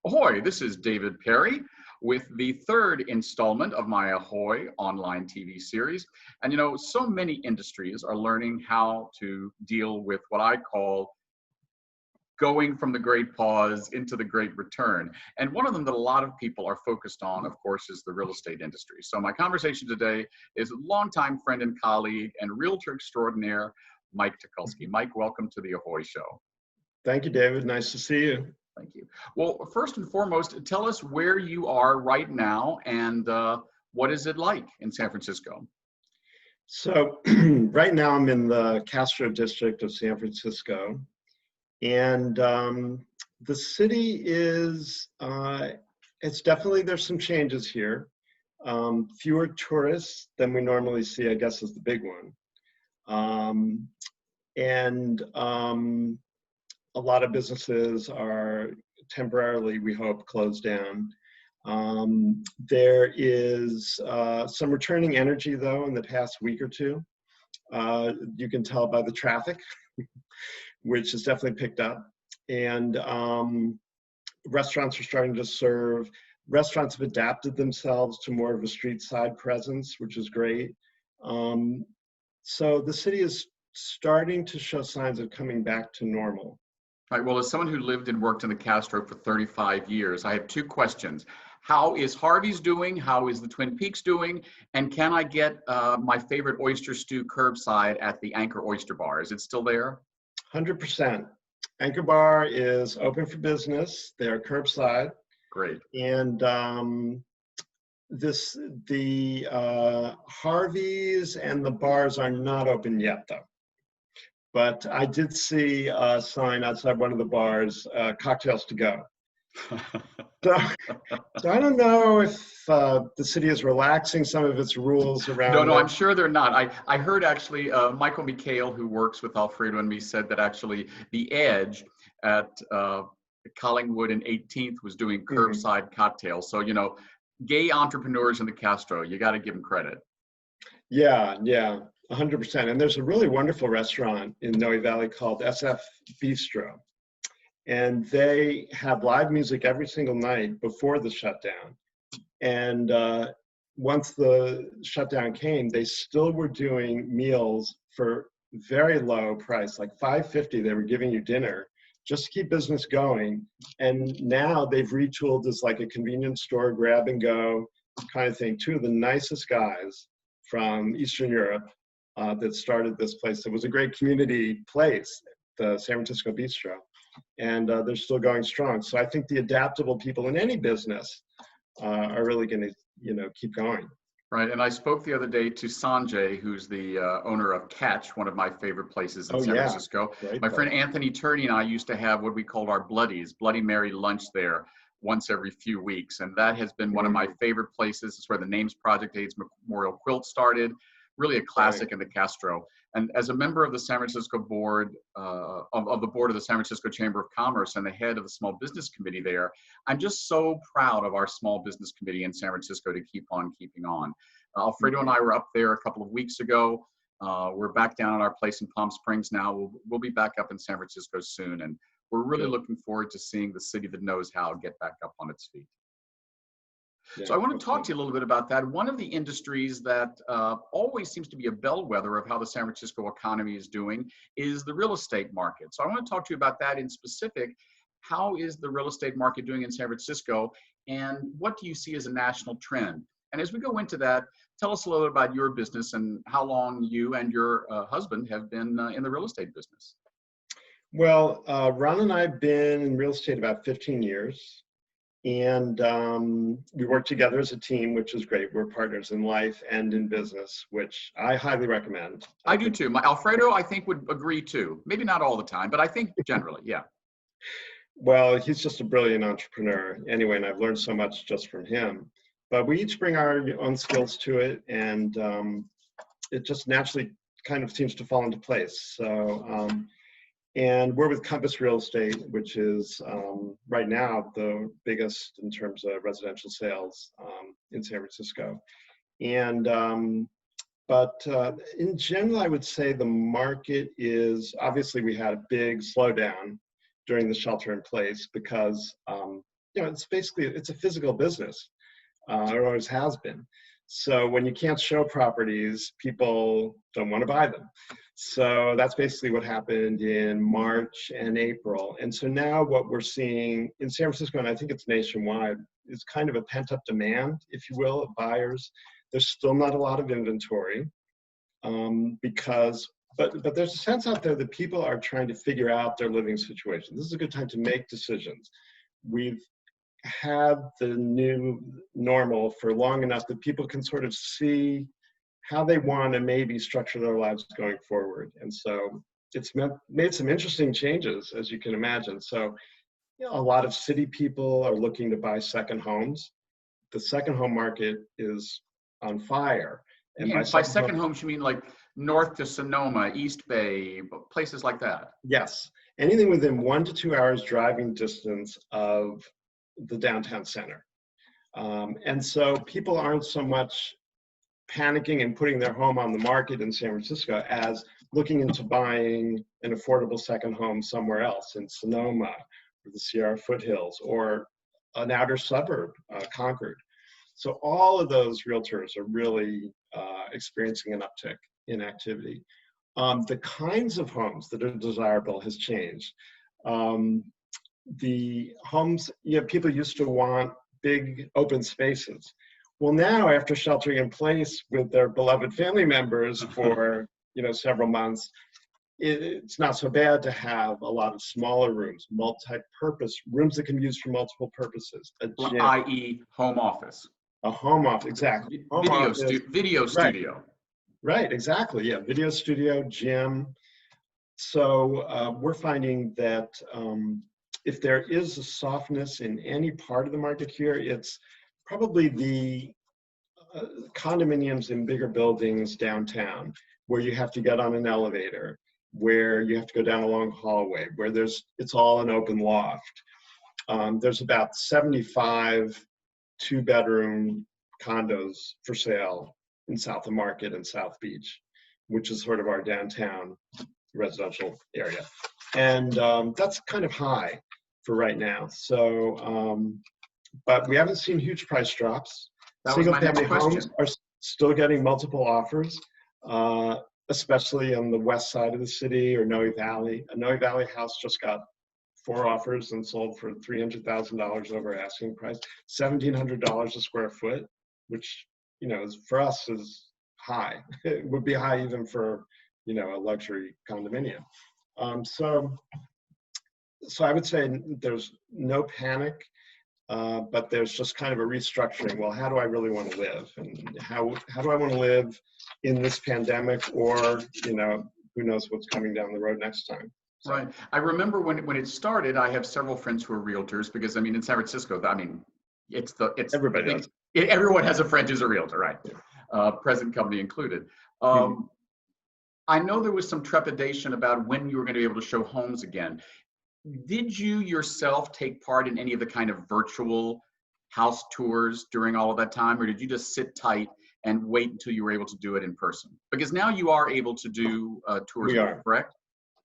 Ahoy, this is David Perry with the third installment of my Ahoy online TV series. And so many industries are learning how to deal with what I call going from the great pause into the great return. And one of them that a lot of people are focused on, of course, is the real estate industry. So my conversation today is a longtime friend and colleague and realtor extraordinaire, Mike Tekulsky. Mike, welcome to the Ahoy Show. Thank you, David. Nice to see you. Thank you. Well, first and foremost, tell us where you are right now and what is it like in San Francisco? So right now I'm in the Castro district of San Francisco. And the city is, it's definitely, there's some changes here. Fewer tourists than we normally see, I guess, is the big one. A lot of businesses are temporarily, we hope, closed down. There is some returning energy, though, in the past week or two. You can tell by the traffic, which has definitely picked up. And restaurants are starting to serve. Restaurants have adapted themselves to more of a street side presence, which is great. So the city is starting to show signs of coming back to normal. Right. Well, as someone who lived and worked in the Castro for 35 years, I have two questions. How is Harvey's doing? How is the Twin Peaks doing? And can I get my favorite oyster stew curbside at the Anchor Oyster Bar? Is it still there? 100%. Anchor Bar is open for business. They are curbside. Great. And the Harvey's and the bars are not open yet, though. But I did see a sign outside one of the bars, cocktails to go. So I don't know if the city is relaxing some of its rules around. No, I'm sure they're not. I heard actually Michael McHale, who works with Alfredo and me, said that actually the Edge at Collingwood and 18th was doing curbside cocktails. So, gay entrepreneurs in the Castro, you got to give them credit. Yeah, 100%. And there's a really wonderful restaurant in Noe Valley called SF Bistro. And they have live music every single night before the shutdown. And once the shutdown came, they still were doing meals for very low price, like $5.50. They were giving you dinner just to keep business going. And now they've retooled as like a convenience store, grab and go kind of thing. Two of the nicest guys from Eastern Europe that started this place. It was a great community place, the San Francisco Bistro. And they're still going strong. So I think the adaptable people in any business are really going to, keep going. Right. And I spoke the other day to Sanjay, who's the owner of Catch, one of my favorite places in San Francisco. My friend Anthony Turney and I used to have what we called our Bloody Mary lunch there once every few weeks. And that has been one of my favorite places. It's where the Names Project AIDS Memorial Quilt started. Really a classic in the Castro. And as a member of the San Francisco board, of the board of the San Francisco Chamber of Commerce and the head of the Small Business Committee there, I'm just so proud of our Small Business Committee in San Francisco to keep on keeping on. Alfredo and I were up there a couple of weeks ago. We're back down at our place in Palm Springs now. We'll be back up in San Francisco soon. And we're really looking forward to seeing the city that knows how get back up on its feet. So I want to talk to you a little bit about that. One of the industries that always seems to be a bellwether of how the San Francisco economy is doing is the real estate market. So I want to talk to you about that in specific. How is the real estate market doing in San Francisco, and what do you see as a national trend? And as we go into that, tell us a little bit about your business and how long you and your husband have been in the real estate business. Well, Ron and I have been in real estate about 15 years. And we work together as a team, which is great. We're partners in life and in business, which I highly recommend. I do too. Alfredo, I think, would agree too. Maybe not all the time, but I think generally, yeah. Well, he's just a brilliant entrepreneur anyway, and I've learned so much just from him. But we each bring our own skills to it, and it just naturally kind of seems to fall into place. So, and we're with Compass Real Estate, which is right now the biggest in terms of residential sales in San Francisco. And but in general, I would say the market is, obviously we had a big slowdown during the shelter in place because it's basically, it's a physical business. It always has been. So when you can't show properties, people don't want to buy them. So that's basically what happened in March and April. And so now what we're seeing in San Francisco, and I think it's nationwide, is kind of a pent-up demand, if you will, of buyers. There's still not a lot of inventory but there's a sense out there that people are trying to figure out their living situation. This is a good time to make decisions. We've had the new normal for long enough that people can sort of see how they want to maybe structure their lives going forward. And so it's made some interesting changes, as you can imagine. So a lot of city people are looking to buy second homes. The second home market is on fire. And by second homes, you mean like north to Sonoma, East Bay, places like that? Yes. Anything within 1 to 2 hours driving distance of the downtown center. And so people aren't so much panicking and putting their home on the market in San Francisco as looking into buying an affordable second home somewhere else in Sonoma or the Sierra foothills or an outer suburb, Concord. So all of those realtors are really experiencing an uptick in activity. The kinds of homes that are desirable has changed. The homes, people used to want big open spaces. Well, now after sheltering in place with their beloved family members for several months, it's not so bad to have a lot of smaller rooms, multi-purpose rooms that can be used for multiple purposes. I.e. home office. A home office, exactly. Video studio. Right, exactly. Yeah, video studio, gym. So we're finding that if there is a softness in any part of the market here, it's probably the condominiums in bigger buildings downtown, where you have to get on an elevator, where you have to go down a long hallway, where it's all an open loft. There's about 75 two-bedroom condos for sale in South of Market and South Beach, which is sort of our downtown residential area. And that's kind of high for right now. So, but we haven't seen huge price drops. Single-family homes are still getting multiple offers, especially on the west side of the city or Noe Valley. A Noe Valley house just got 4 offers and sold for $300,000 over asking price, $1,700 a square foot, which for us is high. It would be high even for a luxury condominium. So I would say there's no panic, but there's just kind of a restructuring. Well, how do I really want to live, and how do I want to live in this pandemic, or who knows what's coming down the road next time. So. Right. I remember when it started, I have several friends who are realtors because in San Francisco, it's everybody does. Everyone has a friend who's a realtor, right? Present company included. I know there was some trepidation about when you were going to be able to show homes again. Did you yourself take part in any of the kind of virtual house tours during all of that time, or did you just sit tight and wait until you were able to do it in person? Because now you are able to do tours, correct?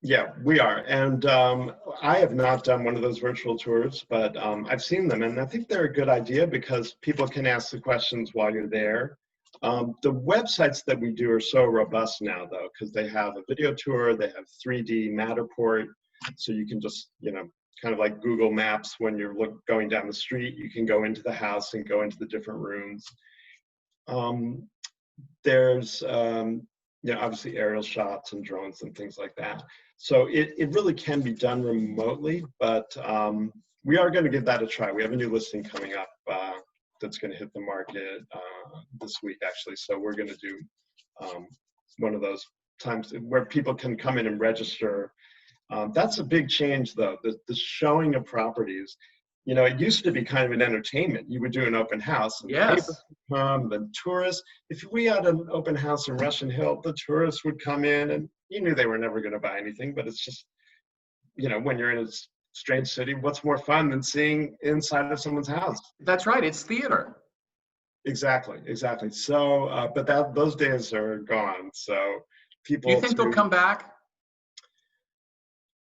Yeah, we are. And I have not done one of those virtual tours, but I've seen them. And I think they're a good idea because people can ask the questions while you're there. The websites that we do are so robust now, though, because they have a video tour, they have 3D Matterport. So you can just, kind of like Google Maps when you're going down the street, you can go into the house and go into the different rooms. There's, obviously aerial shots and drones and things like that. So it really can be done remotely, but we are going to give that a try. We have a new listing coming up that's going to hit the market this week, actually. So we're going to do one of those times where people can come in and register. That's a big change, though, the showing of properties. It used to be kind of an entertainment. You would do an open house. And yes. The tourists. If we had an open house in Russian Hill, the tourists would come in, and you knew they were never going to buy anything. But it's just, when you're in a strange city, what's more fun than seeing inside of someone's house? That's right. It's theater. Exactly. So, but those days are gone. So people. Do you think they'll come back?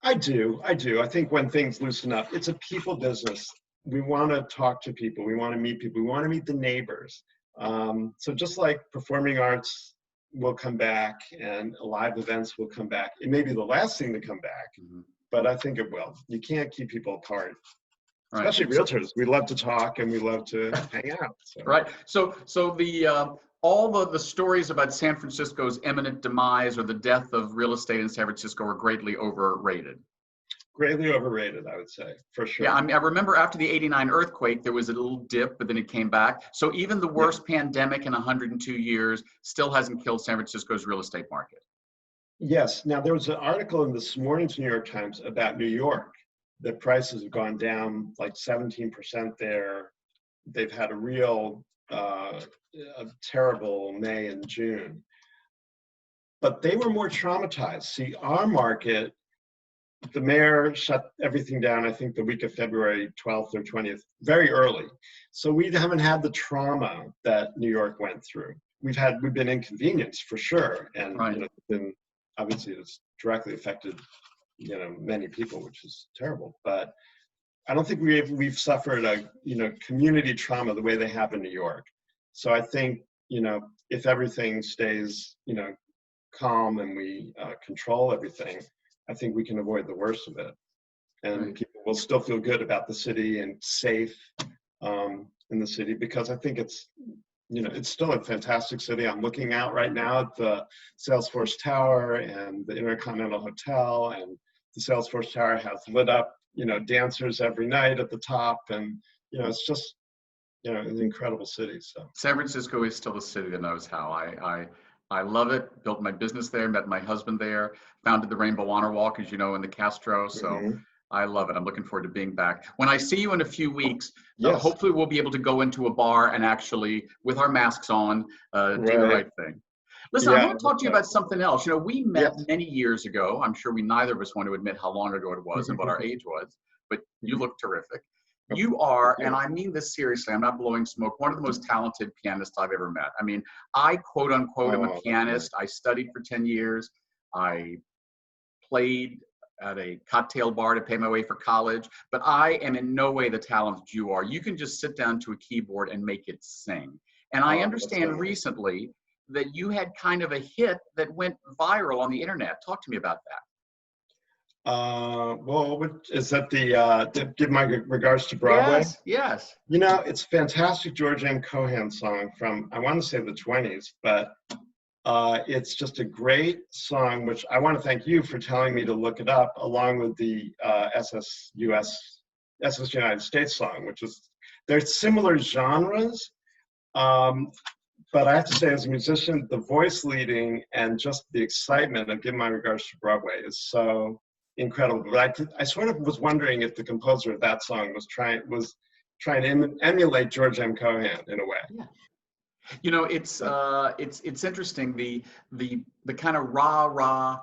I do. I think when things loosen up, it's a people business. we want to talk to people. We want to meet people. We want to meet the neighbors. So just like performing arts will come back and live events will come back. It may be the last thing to come back, but I think it will. You can't keep people apart. Right. Especially realtors. We love to talk and we love to hang out. So. Right. So the all the stories about San Francisco's imminent demise or the death of real estate in San Francisco are greatly overrated. Greatly overrated, I would say, for sure. Yeah, I mean, I remember after the '89 earthquake, there was a little dip, but then it came back. So even the worst pandemic in 102 years still hasn't killed San Francisco's real estate market. Yes. Now, there was an article in this morning's New York Times about New York. The prices have gone down like 17% there. They've had a real a terrible May and June. But they were more traumatized. See, our market, the mayor shut everything down, I think the week of February 12th or 20th, very early. So we haven't had the trauma that New York went through. We've been inconvenienced for sure. And obviously it's directly affected, many people, which is terrible. But I don't think we've suffered a, community trauma the way they have in New York. So I think, if everything stays, calm and we control everything, I think we can avoid the worst of it. And people will still feel good about the city and safe in the city, because I think it's still a fantastic city. I'm looking out right now at the Salesforce Tower and the Intercontinental Hotel, and the Salesforce Tower has lit up, dancers every night at the top. And, it's just, it's an incredible city. So San Francisco is still a city that knows how. I love it. Built my business there, met my husband there, founded the Rainbow Honor Walk, as you know, in the Castro. So I love it. I'm looking forward to being back. When I see you in a few weeks, hopefully we'll be able to go into a bar and actually, with our masks on, do the right thing. Listen, I want to talk to you about something else. We met many years ago. I'm sure neither of us want to admit how long ago it was and what our age was, but you look terrific. You are, and I mean this seriously, I'm not blowing smoke, one of the most talented pianists I've ever met. I mean, I quote unquote am a pianist. I studied for 10 years. I played at a cocktail bar to pay my way for college, but I am in no way the talented you are. You can just sit down to a keyboard and make it sing. And I understand recently that you had kind of a hit that went viral on the internet. Talk to me about that. Well, is that the Give My Regards to Broadway? Yes. It's a fantastic George M. Cohan song from, I want to say the 20s, but it's just a great song, which I want to thank you for telling me to look it up, along with the SS United States song, which is, they're similar genres. But I have to say, as a musician, the voice leading and just the excitement of Give My Regards to Broadway is so incredible. But I sort of was wondering if the composer of that song was trying to emulate George M. Cohan in a way. Yeah. It's interesting, the kind of rah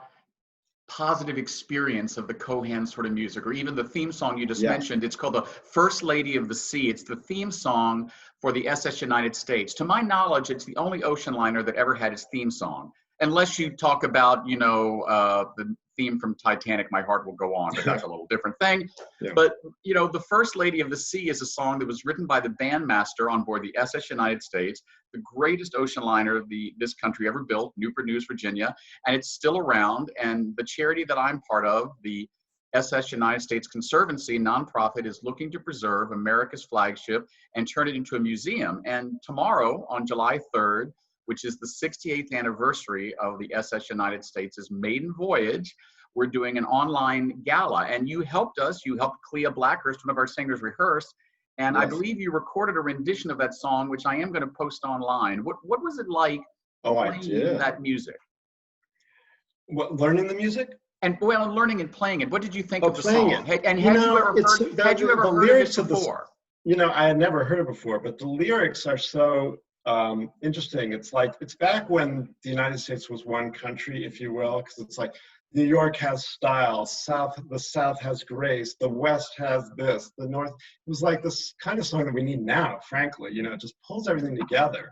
positive experience of the Cohan sort of music, or even the theme song you just mentioned. It's called the First Lady of the Sea. It's the theme song for the SS United States. To my knowledge, it's the only ocean liner that ever had its theme song, unless you talk about, the theme from Titanic, My Heart Will Go On, but that's a little different thing. But, the First Lady of the Sea is a song that was written by the bandmaster on board the SS United States, the greatest ocean liner this country ever built, Newport News, Virginia, and it's still around. And the charity that I'm part of, the SS United States Conservancy nonprofit, is looking to preserve America's flagship and turn it into a museum. And tomorrow, on July 3rd, which is the 68th anniversary of the SS United States' maiden voyage, we're doing an online gala. And you helped Clea Blackhurst, one of our singers, rehearse. And I believe you recorded a rendition of that song, which I am going to post online. What was it like playing that music? What, learning the music? And learning and playing it. What did you think of the song? And had you ever heard it before? I had never heard it before, but the lyrics are so interesting. It's back when the United States was one country, if you will, because it's like New York has style, the South has grace, the West has this, the North. It was like this kind of song that we need now, frankly. It just pulls everything together,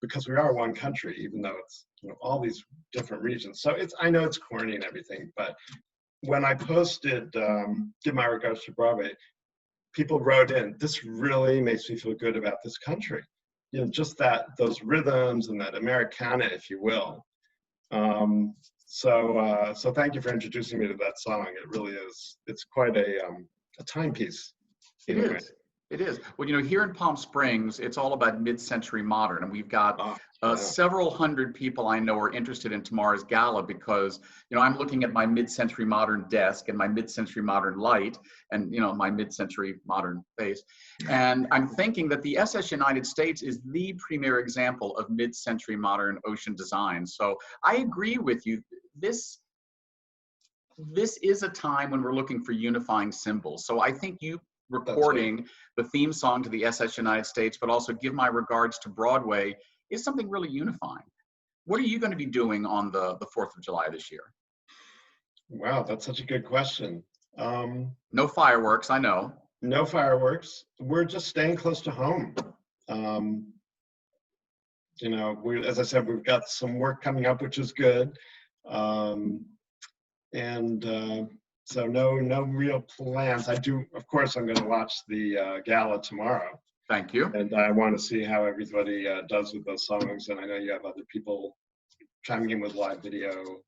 because we are one country, even though it's all these different regions. So I know it's corny and everything, but when I posted Give My Regards to Broadway, people wrote in, this really makes me feel good about this country. You know, just those rhythms and that Americana, if you will. So thank you for introducing me to that song. It really is. It's quite a timepiece. It is. It is. Well, you know, here in Palm Springs, it's all about mid-century modern, and we've got several hundred people I know are interested in tomorrow's gala because, you know, I'm looking at my mid-century modern desk and my mid-century modern light and, you know, my mid-century modern face. And I'm thinking that the SS United States is the premier example of mid-century modern ocean design. So I agree with you. This is a time when we're looking for unifying symbols. So I think you recording the theme song to the SS United States, but also Give My Regards to Broadway is something really unifying. What are you going to be doing on the 4th of July this year? Wow, that's such a good question. No fireworks, I know. No fireworks. We're just staying close to home. You know, as I said, we've got some work coming up, which is good. So no real plans. I do, of course, I'm going to watch the gala tomorrow. Thank you. And I want to see how everybody does with those songs. And I know you have other people chiming in with live video,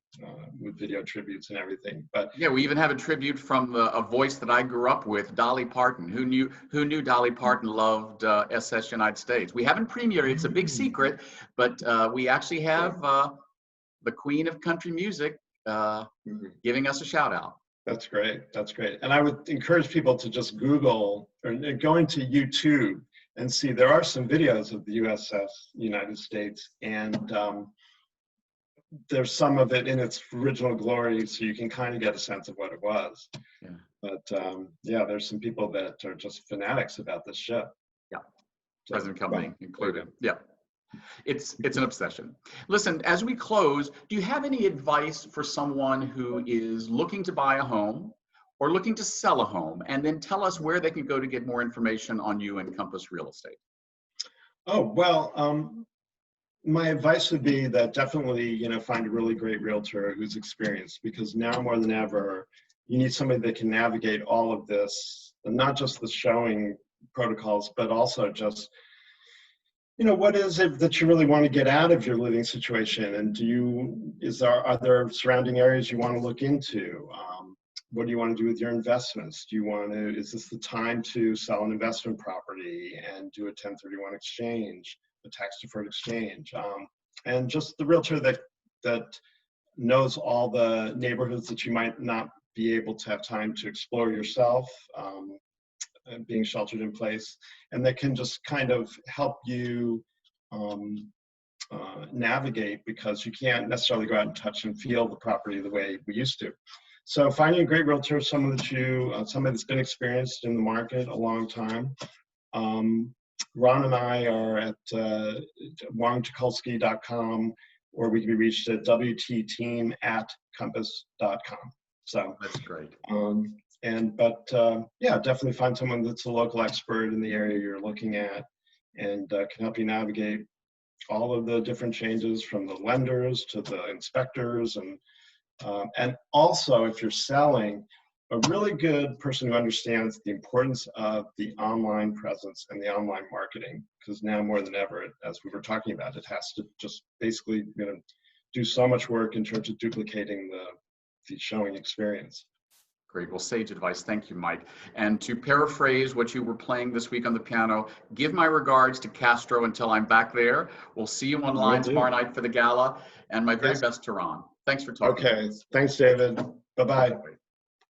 with video tributes and everything. But yeah, we even have a tribute from a voice that I grew up with, Dolly Parton. Who knew Dolly Parton loved SS United States? We haven't premiered; it's a big secret, but we actually have the Queen of Country Music giving us a shout out. That's great. That's great. And I would encourage people to just Google or go into YouTube and see there are some videos of the USS United States, and there's some of it in its original glory, so you can kind of get a sense of what it was. Yeah. But yeah, there's some people that are just fanatics about this ship. Yeah, present company included. Yeah. It's an obsession. Listen, as we close, do you have any advice for someone who is looking to buy a home or looking to sell a home? And then tell us where they can go to get more information on you and Compass Real Estate. Oh, well, my advice would be that definitely, you know, find a really great realtor who's experienced, because now more than ever, you need somebody that can navigate all of this, and not just the showing protocols, but also just, you know, what is it that you really want to get out of your living situation? And are there surrounding areas you want to look into? What do you want to do with your investments? Is this the time to sell an investment property and do a 1031 exchange, a tax deferred exchange? And just the realtor that knows all the neighborhoods that you might not be able to have time to explore yourself, being sheltered in place, and that can just kind of help you navigate, because you can't necessarily go out and touch and feel the property the way we used to. So finding a great realtor, somebody that's been experienced in the market a long time. Ron and I are at Tekulsky.com, or we can be reached at wtteam@compass.com. So that's great. Yeah, definitely find someone that's a local expert in the area you're looking at, and can help you navigate all of the different changes from the lenders to the inspectors, and also, if you're selling, a really good person who understands the importance of the online presence and the online marketing, because now more than ever, as we were talking about, it has to just basically, you know, do so much work in terms of duplicating the showing experience. Great. Well, sage advice. Thank you, Mike. And to paraphrase what you were playing this week on the piano, give my regards to Castro until I'm back there. We'll see you online tomorrow night for the gala, and my very best to Ron. Thanks for talking. Okay. Thanks, David. Bye-bye.